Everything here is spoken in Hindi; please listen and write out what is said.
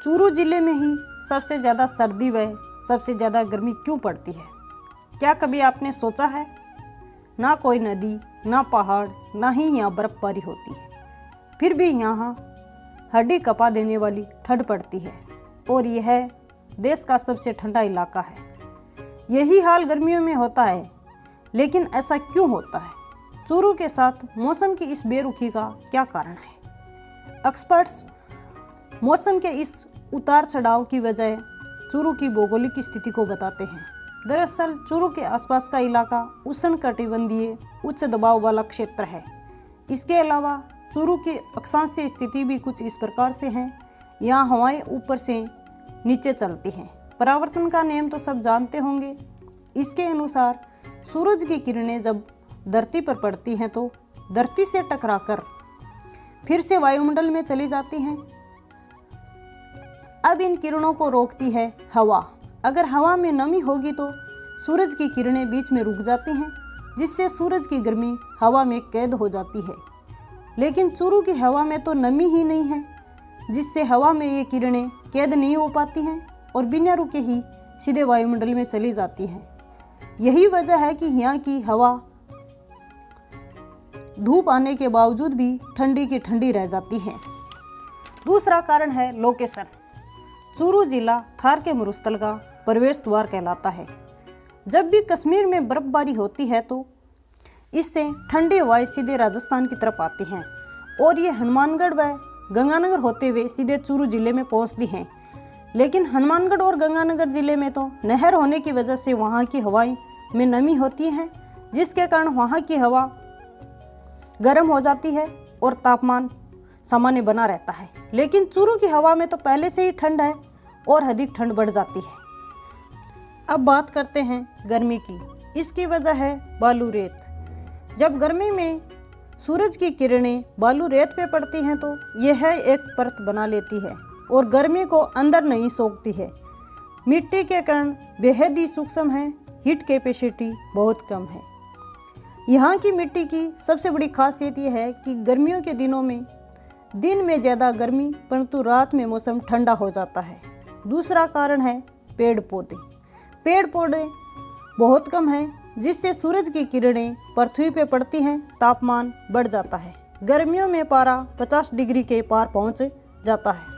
चूरू जिले में ही सबसे ज़्यादा सर्दी व सबसे ज़्यादा गर्मी क्यों पड़ती है? क्या कभी आपने सोचा है? ना कोई नदी, ना पहाड़, ना ही यहाँ बर्फबारी होती है, फिर भी यहाँ हड्डी कपा देने वाली ठंड पड़ती है और यह देश का सबसे ठंडा इलाका है। यही हाल गर्मियों में होता है, लेकिन ऐसा क्यों होता है? चूरू के साथ मौसम की इस बेरुखी का क्या कारण है? एक्सपर्ट्स मौसम के इस उतार चढ़ाव की वजह चूरू की भौगोलिक स्थिति को बताते हैं। दरअसल चूरू के आसपास का इलाका उष्णकटिबंधीय उच्च दबाव वाला क्षेत्र है। इसके अलावा चूरू की अक्षांशीय स्थिति भी कुछ इस प्रकार से है। यहाँ हवाएं ऊपर से नीचे चलती हैं। परावर्तन का नियम तो सब जानते होंगे। इसके अनुसार सूरज की किरणें जब धरती पर पड़ती हैं तो धरती से टकराकर फिर से वायुमंडल में चली जाती हैं। अब इन किरणों को रोकती है हवा। अगर हवा में नमी होगी तो सूरज की किरणें बीच में रुक जाती हैं, जिससे सूरज की गर्मी हवा में कैद हो जाती है। लेकिन चूरू की हवा में तो नमी ही नहीं है, जिससे हवा में ये किरणें कैद नहीं हो पाती हैं और बिना रुके ही सीधे वायुमंडल में चली जाती हैं। यही वजह है कि यहाँ की हवा धूप आने के बावजूद भी ठंडी की ठंडी रह जाती है। दूसरा कारण है लोकेशन। चूरू जिला थार के मरुस्थल का प्रवेश द्वार कहलाता है। जब भी कश्मीर में बर्फबारी होती है तो इससे ठंडी हवाएं सीधे राजस्थान की तरफ आती हैं और ये हनुमानगढ़ व गंगानगर होते हुए सीधे चूरू जिले में पहुंचती हैं। लेकिन हनुमानगढ़ और गंगानगर जिले में तो नहर होने की वजह से वहाँ की हवाएं में नमी होती है, जिसके कारण वहाँ की हवा गर्म हो जाती है और तापमान सामान्य बना रहता है। लेकिन चूरू की हवा में तो पहले से ही ठंड है और अधिक ठंड बढ़ जाती है। अब बात करते हैं गर्मी की। इसकी वजह है बालू रेत। जब गर्मी में सूरज की किरणें बालू रेत पे पड़ती हैं तो यह एक परत बना लेती है और गर्मी को अंदर नहीं सोखती है। मिट्टी के कण बेहद ही सूक्ष्म हैं, हीट कैपेसिटी बहुत कम है। यहाँ की मिट्टी की सबसे बड़ी खासियत यह है कि गर्मियों के दिनों में दिन में ज़्यादा गर्मी परंतु रात में मौसम ठंडा हो जाता है। दूसरा कारण है पेड़ पौधे। पेड़ पौधे बहुत कम हैं, जिससे सूरज की किरणें पृथ्वी पे पड़ती हैं, तापमान बढ़ जाता है। गर्मियों में पारा 50 डिग्री के पार पहुँच जाता है।